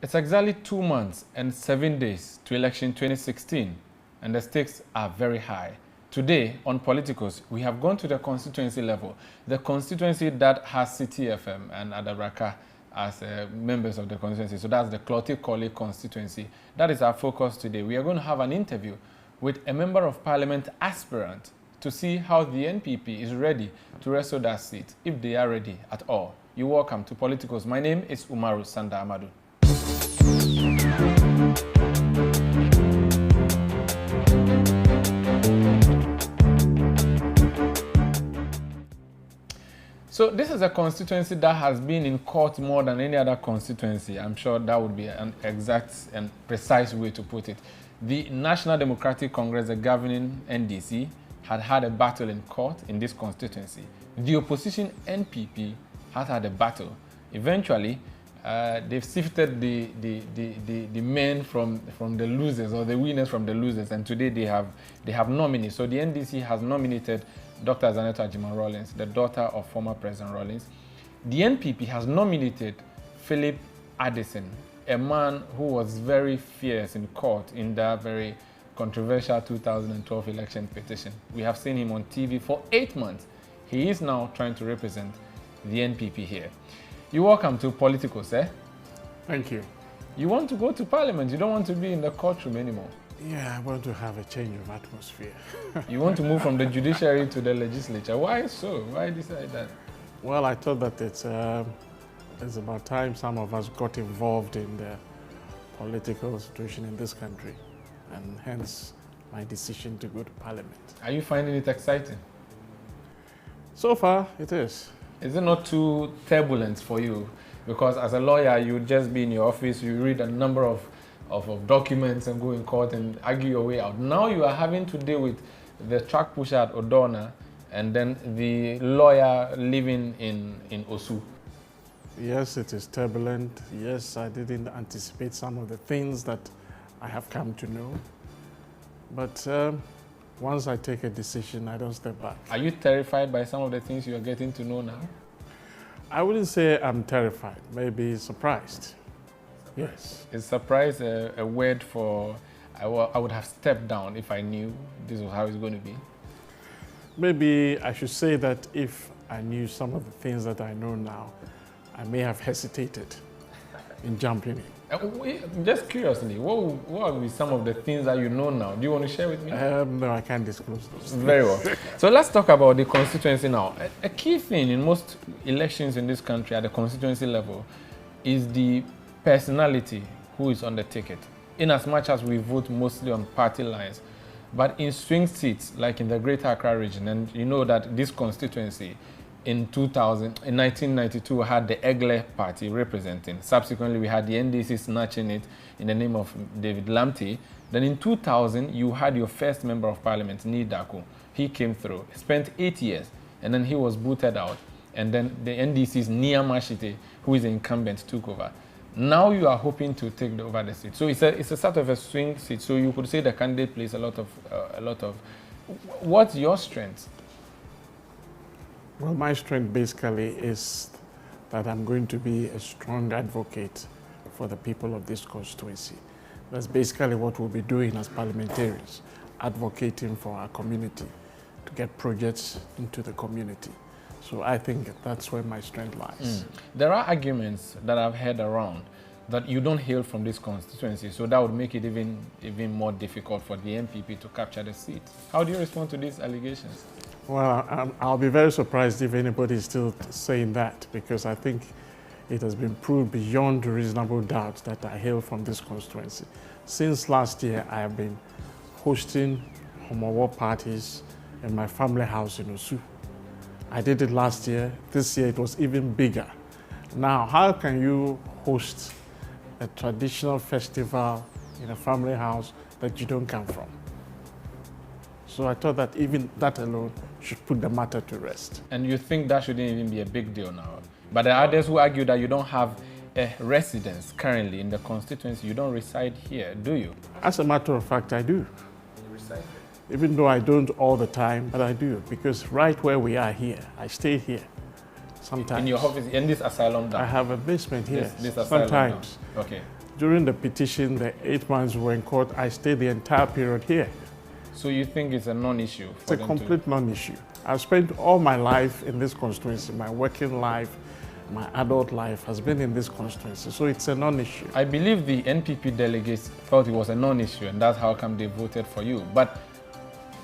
It's exactly 2 months and 7 days to election 2016, and the stakes are very high. Today, on Politicos, we have gone to the constituency level, the constituency that has Citi FM and Adabraka as members of the constituency. So that's the Klottey Korle constituency. That is our focus today. We are going to have an interview with a member of parliament aspirant to see how the NPP is ready to wrestle that seat, if they are ready at all. You're welcome to Politicos. My name is Umaru Sanda Amadu. So this is a constituency that has been in court more than any other constituency. I'm sure that would be an exact and precise way to put it. The National Democratic Congress, the governing NDC, had a battle in court in this constituency. The opposition NPP had a battle. Eventually, they've sifted the men from the losers, or the winners from the losers, and today they have nominees. So the NDC has nominated Dr. Zanetta Rawlings, the daughter of former President Rawlings. The NPP has nominated Philip Addison, a man who was very fierce in court in that very controversial 2012 election petition. We have seen him on TV for 8 months. He is now trying to represent the NPP here. You're welcome to Politicos, eh? Thank you. You want to go to Parliament. You don't want to be in the courtroom anymore. Yeah, I want to have a change of atmosphere. You want to move from the judiciary to the legislature. Why so? Why decide that? Well, I thought that it's about time some of us got involved in the political situation in this country, and hence my decision to go to Parliament. Are you finding it exciting? So far, it is. Is it not too turbulent for you? Because as a lawyer, you would just be in your office, you read a number of documents and go in court and argue your way out. Now you are having to deal with the track pusher at Odona and then the lawyer living in Osu. Yes, it is turbulent. Yes, I didn't anticipate some of the things that I have come to know. But once I take a decision, I don't step back. Are you terrified by some of the things you are getting to know now? I wouldn't say I'm terrified, maybe surprised. Yes. Is surprise a word for, I would have stepped down if I knew this was how it's going to be? Maybe I should say that if I knew some of the things that I know now, I may have hesitated in jumping in. Just curiously, what would be some of the things that you know now? Do you want to share with me? No, I can't disclose those. Very well. So let's talk about the constituency now. A key thing in most elections in this country at the constituency level is the personality who is on the ticket, in as much as we vote mostly on party lines. But in swing seats, like in the Greater Accra region, and you know that this constituency in 1992 had the Egle party representing. Subsequently, we had the NDC snatching it in the name of David Lamte. Then in 2000, you had your first member of parliament, Ni Daku. He came through, spent 8 years, and then he was booted out. And then the NDC's Nia Mashite, who is the incumbent, took over. Now you are hoping to take over the seat. So it's a sort of a swing seat. So you could say the candidate plays a lot of. What's your strength? Well, my strength basically is that I'm going to be a strong advocate for the people of this constituency. That's basically what we'll be doing as parliamentarians, advocating for our community to get projects into the community. So I think that's where my strength lies. There are arguments that I've heard around that you don't hail from this constituency, so that would make it even more difficult for the NPP to capture the seat. How do you respond to these allegations? Well, I'll be very surprised if anybody is still saying that, because I think it has been proved beyond reasonable doubt that I hail from this constituency. Since last year, I have been hosting homowar parties in my family house in Osu. I did it last year. This year it was even bigger. Now, how can you host a traditional festival in a family house that you don't come from? So I thought that even that alone should put the matter to rest. And you think that shouldn't even be a big deal now? But there are others who argue that you don't have a residence currently in the constituency. You don't reside here, do you? As a matter of fact, I do. You reside here? Even though I don't all the time, but I do, because right where we are here, I stay here sometimes. In your office, in this asylum down? I have a basement here, this asylum sometimes. Down. Okay. During the petition, the 8 months we were in court, I stayed the entire period here. So you think it's a non-issue? It's a complete non-issue. I've spent all my life in this constituency. My working life, my adult life has been in this constituency, so it's a non-issue. I believe the NPP delegates felt it was a non-issue, and that's how come they voted for you. But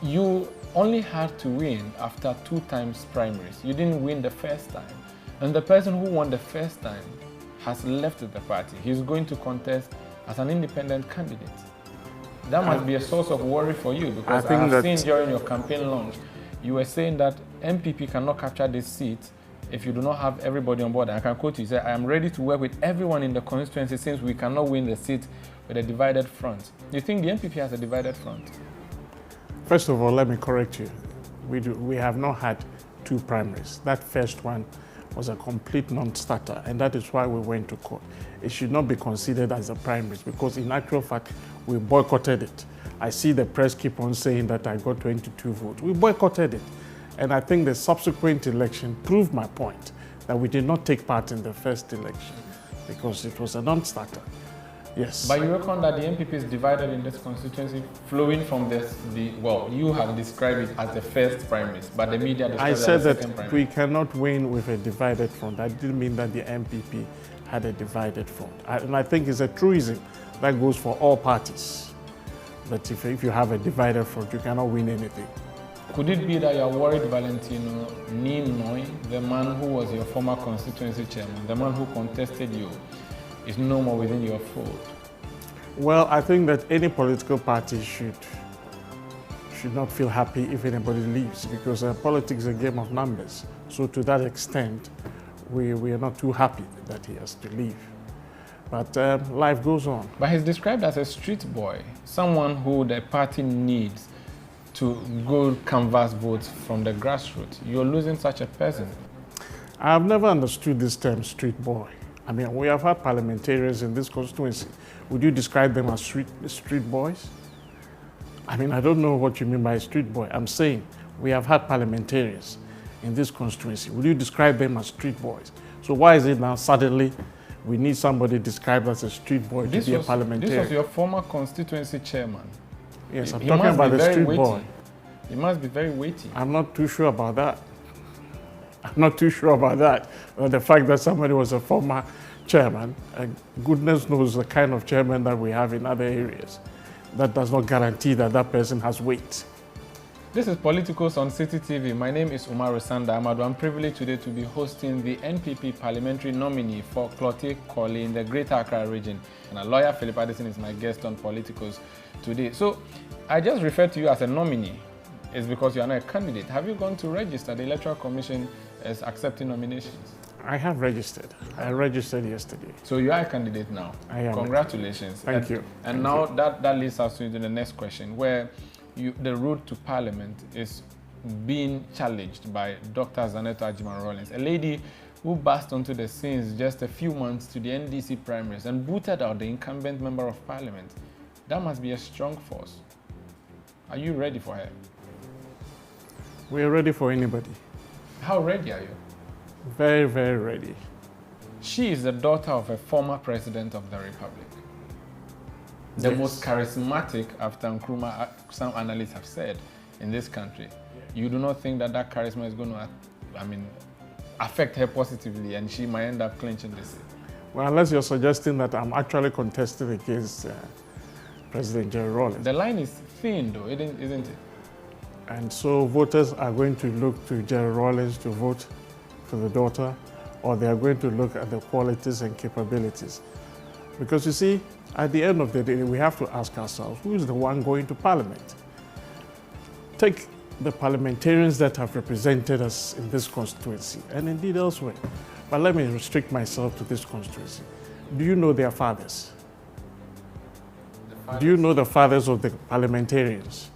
you only had to win after 2 times primaries. You didn't win the first time. And the person who won the first time has left the party. He's going to contest as an independent candidate. That must be a source of worry for you, because I have seen during your campaign launch, you were saying that MPP cannot capture this seat if you do not have everybody on board. I can quote you, you say, I am ready to work with everyone in the constituency since we cannot win the seat with a divided front. Do you think the MPP has a divided front? First of all, let me correct you. We have not had 2 primaries. That first one was a complete non-starter, and that is why we went to court. It should not be considered as a primaries, because in actual fact, we boycotted it. I see the press keep on saying that I got 22 votes. We boycotted it. And I think the subsequent election proved my point, that we did not take part in the first election because it was a non-starter. Yes. But you reckon that the MPP is divided in this constituency, flowing from well, you have described it as the first primaries, but the media described it as the second primaries. We cannot win with a divided front. That didn't mean that the MPP had a divided front. And I think it's a truism that goes for all parties. But if you have a divided front, you cannot win anything. Could it be that you are worried Valentino Ninoi, the man who was your former constituency chairman, the man who contested you, is no more within your fold? Well, I think that any political party should not feel happy if anybody leaves, because politics is a game of numbers. So to that extent, we are not too happy that he has to leave. But life goes on. But he's described as a street boy, someone who the party needs to go canvass votes from the grassroots. You're losing such a person. I've never understood this term street boy. I mean, we have had parliamentarians in this constituency. Would you describe them as street boys? I mean, I don't know what you mean by street boy. I'm saying we have had parliamentarians in this constituency. Would you describe them as street boys? So why is it now suddenly we need somebody described as a street boy to be a parliamentarian? This was your former constituency chairman. Yes, I'm talking about the street boy. He must be very weighty. I'm not too sure about that. I'm not too sure about that. The fact that somebody was a former chairman, goodness knows the kind of chairman that we have in other areas. That does not guarantee that that person has weight. This is Politicos on Citi TV. My name is Umaru Sanda Amadu. I'm privileged today to be hosting the NPP parliamentary nominee for Klottey, Korle in the Greater Accra region. And a lawyer, Philip Addison, is my guest on Politicos today. So I just referred to you as a nominee. It's because you are not a candidate. Have you gone to register? The Electoral Commission is accepting nominations. I have registered. I registered yesterday. So you are a candidate now. I am. Congratulations. Thank you. And now that leads us to the next question, where the road to Parliament is being challenged by Dr. Zaneto Ajiman-Rawlings, a lady who burst onto the scenes just a few months to the NDC primaries and booted out the incumbent member of Parliament. That must be a strong force. Are you ready for her? We are ready for anybody. How ready are you? Very, very ready. She is the daughter of a former president of the Republic. The most charismatic after Nkrumah, some analysts have said, in this country. You do not think that that charisma is going to, affect her positively and she might end up clinching the seat? Well, unless you're suggesting that I'm actually contesting against President Jerry Rawlings. The line is thin, though, isn't it? And so voters are going to look to Jerry Rawlings to vote for the daughter, or they are going to look at the qualities and capabilities. Because you see, at the end of the day, we have to ask ourselves, who is the one going to Parliament? Take the parliamentarians that have represented us in this constituency, and indeed elsewhere. But let me restrict myself to this constituency. Do you know their fathers? Do you know the fathers of the parliamentarians?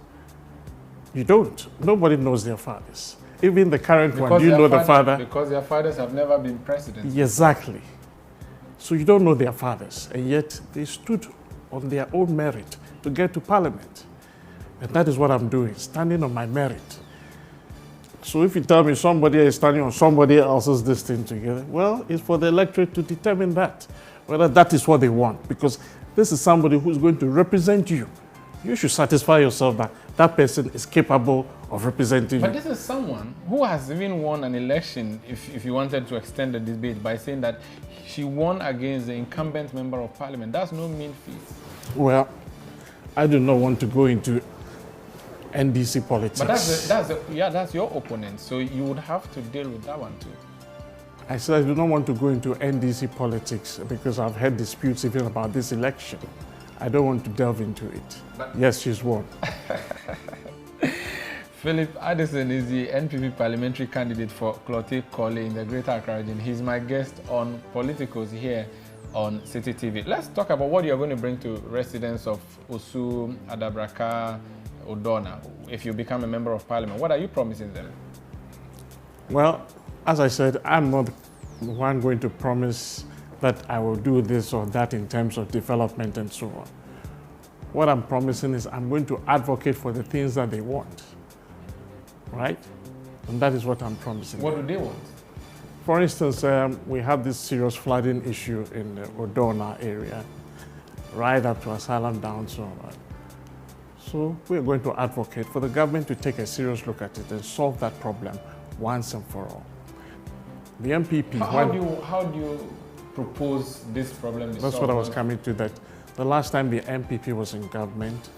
You don't. Nobody knows their fathers. Even the current one, do you know the father? Because their fathers have never been president. Exactly. So you don't know their fathers, and yet they stood on their own merit to get to Parliament. And that is what I'm doing, standing on my merit. So if you tell me somebody is standing on somebody else's destiny together, well, it's for the electorate to determine that. whether that is what they want, because this is somebody who's going to represent you. You should satisfy yourself that that person is capable of representing you. But this is someone who has even won an election, if you wanted to extend the debate, by saying that she won against the incumbent member of parliament. That's no mean feat. Well, I do not want to go into NDC politics. But that's your opponent, so you would have to deal with that one too. I said I do not want to go into NDC politics because I've had disputes even about this election. I don't want to delve into it. But yes, she's won. Philip Addison is the NPP parliamentary candidate for Klottey, Korle in the Greater Accra region. He's my guest on Politicos here on Citi TV. Let's talk about what you're going to bring to residents of Osu, Adabraka, Odona if you become a member of parliament. What are you promising them? Well, as I said, I'm not the one going to promise that I will do this or that in terms of development and so on. What I'm promising is I'm going to advocate for the things that they want, right? And that is what I'm promising. What do they want? For instance, we have this serious flooding issue in the Odona area, right up to Asylum down so on. So we're going to advocate for the government to take a serious look at it and solve that problem once and for all. The MPP... How do you propose this problem? That's what I was coming to, that the last time the MPP was in government,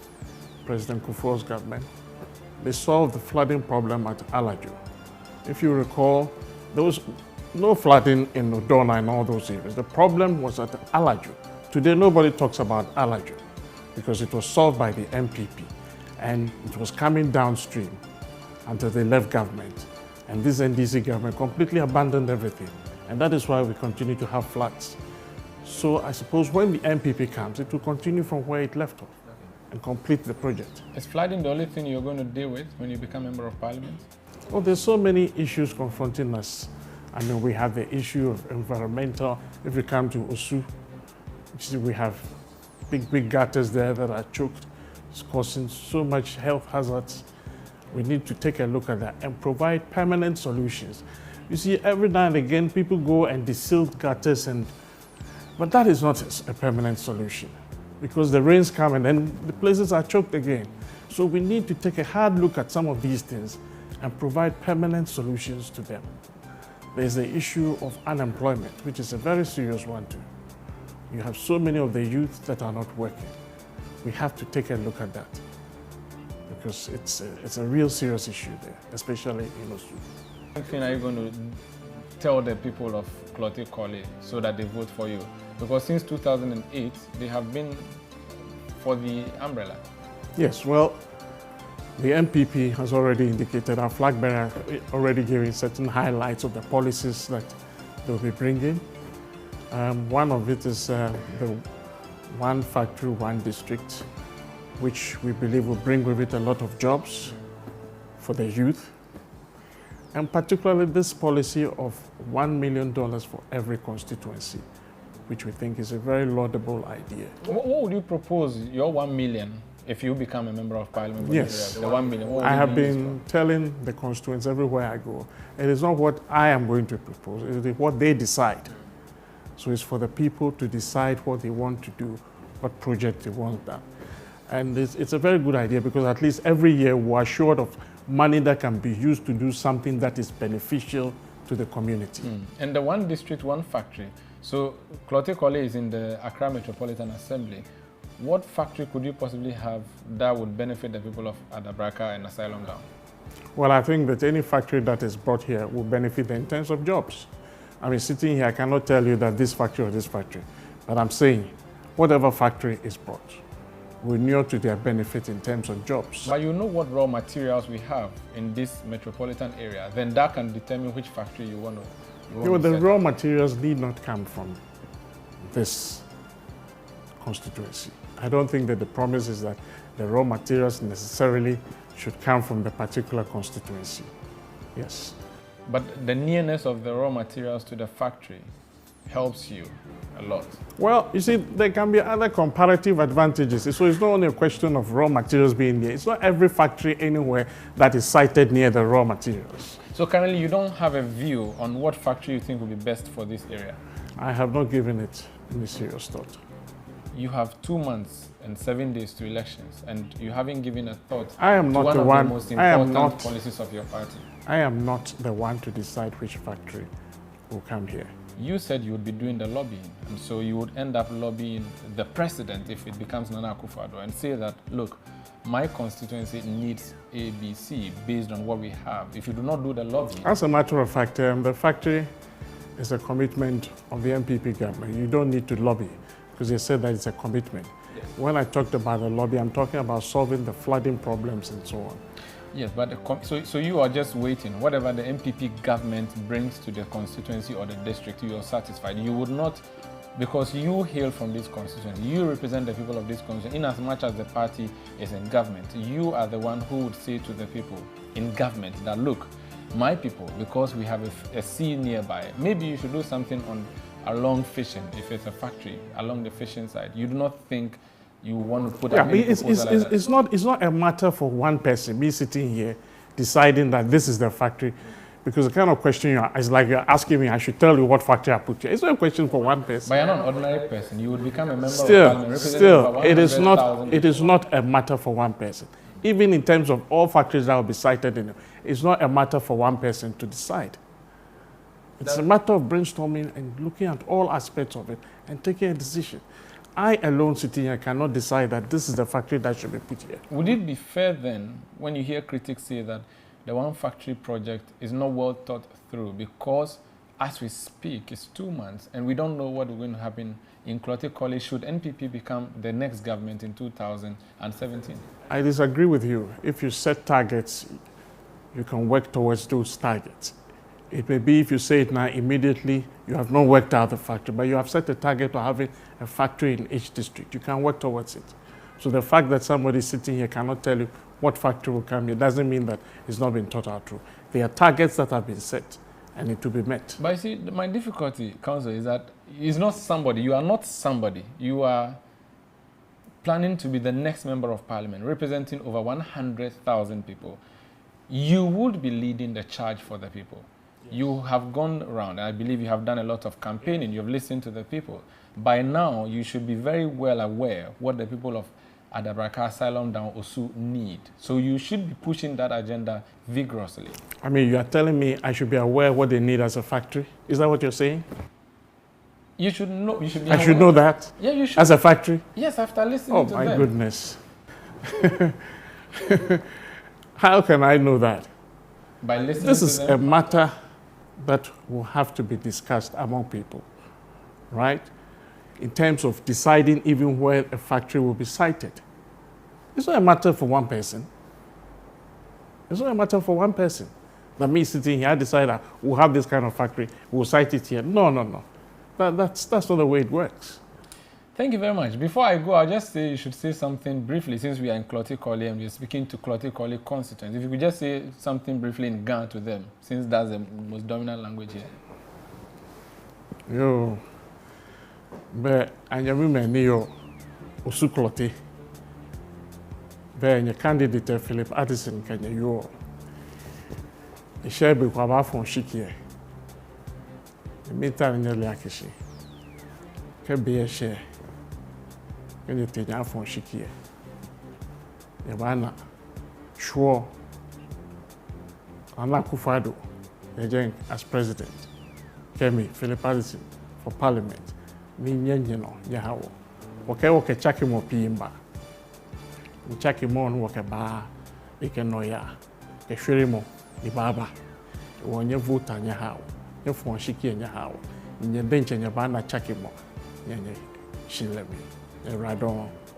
President Kufuor's government, they solved the flooding problem at Alaju. If you recall, there was no flooding in Odona and all those areas. The problem was at Alaju. Today, nobody talks about Alaju because it was solved by the MPP and it was coming downstream until they left government. And this NDC government completely abandoned everything. And that is why we continue to have floods. So I suppose when the MPP comes, it will continue from where it left off and complete the project. Is flooding the only thing you're going to deal with when you become a member of parliament? Well, there's so many issues confronting us. I mean, we have the issue of environmental. If we come to Osu, we have big gutters there that are choked. It's causing so much health hazards. We need to take a look at that and provide permanent solutions. You see, every now and again, people go and desilt gutters, but that is not a permanent solution because the rains come and then the places are choked again. So we need to take a hard look at some of these things and provide permanent solutions to them. There's the issue of unemployment, which is a very serious one too. You have so many of the youth that are not working. We have to take a look at that because it's a real serious issue there, especially in Osu. What thing are you going to tell the people of Klottey, Korle so that they vote for you? Because since 2008, they have been for the umbrella. Yes, well, the MPP has already indicated, our flag bearer already giving certain highlights of the policies that they'll be bringing. One of it is the one factory, one district, which we believe will bring with it a lot of jobs for the youth. And particularly this policy of $1 million for every constituency, which we think is a very laudable idea. What would you propose, your 1 million, if you become a member of parliament? Yes. The 1 million. I have been telling the constituents everywhere I go, it is not what I am going to propose, it is what they decide. So it's for the people to decide what they want to do, what project they want done. And it's a very good idea because at least every year we are short of money that can be used to do something that is beneficial to the community. And the one district, one factory. So Klottey, Korle is in the Accra Metropolitan Assembly. What factory could you possibly have that would benefit the people of Adabraka and Asylum Down? Well, I think that any factory that is brought here will benefit them in terms of jobs. I mean, sitting here, I cannot tell you that this factory or this factory, but I'm saying whatever factory is brought will inure to their benefit in terms of jobs. But you know what raw materials we have in this metropolitan area, then that can determine which factory you want to the raw materials need not come from this constituency. I don't think that the promise is that the raw materials necessarily should come from the particular constituency. Yes. But the nearness of the raw materials to the factory helps you a lot. Well, you see, there can be other comparative advantages. So it's not only a question of raw materials being near. It's not every factory anywhere that is sited near the raw materials. So currently you don't have a view on what factory you think will be best for this area? I have not given it any serious thought. You have 2 months and 7 days to elections, and you haven't given a thought I am to not one the of one. the most I am important not. policies of your party. I am not the one to decide which factory will come here. You said you would be doing the lobbying, and so you would end up lobbying the president if it becomes Nana Akufo-Addo and say that, look, my constituency needs ABC based on what we have. If you do not do the lobbying... As a matter of fact, the factory is a commitment of the MPP government. You don't need to lobby because they said that it's a commitment. Yes. When I talked about the lobby, I'm talking about solving the flooding problems and so on. Yes, but so you are just waiting. Whatever the MPP government brings to the constituency or the district, you are satisfied. You would not, because you hail from this constituency, you represent the people of this constituency. In as much as the party is in government, you are the one who would say to the people in government that, look, my people, because we have a sea nearby, maybe you should do something along fishing, if it's a factory, along the fishing side. You do not think you want to put it's not a matter for one person, me sitting here deciding that this is the factory, because the kind of question is like you're asking me, I should tell you what factory I put here. It's not a question for one person. But you're not an ordinary person. You would become a member of parliament. Still, it is not a matter for one person. Even in terms of all factories that will be cited in it, it's not a matter for one person to decide. It's a matter of brainstorming and looking at all aspects of it and taking a decision. I alone sitting here cannot decide that this is the factory that should be put here. Would it be fair then, when you hear critics say that the one factory project is not well thought through, because as we speak, it's 2 months and we don't know what is going to happen in Klottey should NPP become the next government in 2017? I disagree with you. If you set targets, you can work towards those targets. It may be if you say it now, immediately you have not worked out the factory, but you have set a target of having a factory in each district. You can work towards it. So the fact that somebody sitting here cannot tell you what factory will come here doesn't mean that it's not been thought out through. There are targets that have been set and need to be met. But you see, my difficulty, Council, is that it's not somebody. You are not somebody. You are planning to be the next member of parliament, representing over 100,000 people. You would be leading the charge for the people. You have gone around, and I believe you have done a lot of campaigning. You have listened to the people. By now, you should be very well aware what the people of Adabraka, Asylum Down, Osu need. So you should be pushing that agenda vigorously. I mean, you are telling me I should be aware what they need as a factory? Is that what you're saying? You should know. You should be I should know that? Yeah, you should. As a factory? Yes, after listening to them. Oh, my goodness. How can I know that? By listening to them. This is a matter that will have to be discussed among people, right? In terms of deciding even where a factory will be sited. It's not a matter for one person. It's not a matter for one person. That me sitting here, I decide that we'll have this kind of factory, we'll site it here. No. That's not the way it works. Thank you very much. Before I go, I'll just say you should say something briefly, since we are in Klottey and we're speaking to Klottey constituents. If you could just say something briefly in Ghana to them, since that's the most dominant language here. Yo, but anyame meni yo Osu Klottey. But your candidate Philip Addison kanya yo. The share be kwa ba fon shikie. The meter nyele akishi. Ke be share. When you take your phone, Shikia, Yabana, sure, Nana Akufo-Addo, as president, Kemi, Philip Addison for parliament, me nyenyeno, Yahawo, Wake Chakimo Pimba, Chakimo, Wake Ba, Ikenoya, Keshirimo, Ibaba, when you vote on Yahawo, your phone Shiki and Yahawo, in your bench and Yabana Chakimo, Yenye, Shilemi.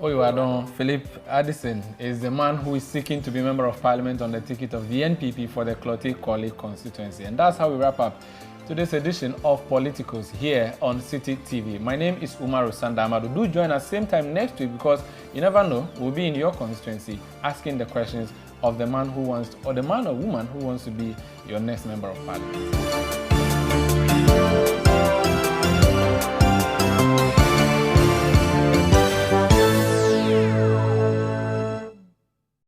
Oyoadon Philip Addison is the man who is seeking to be member of parliament on the ticket of the NPP for the Klottey constituency. And that's how we wrap up today's edition of Politicos here on Citi TV. My name is Umaru Sanda Amadu. Do join us same time next week, because you never know, we'll be in your constituency asking the questions of the man who wants to, or the man or woman who wants to be your next member of parliament.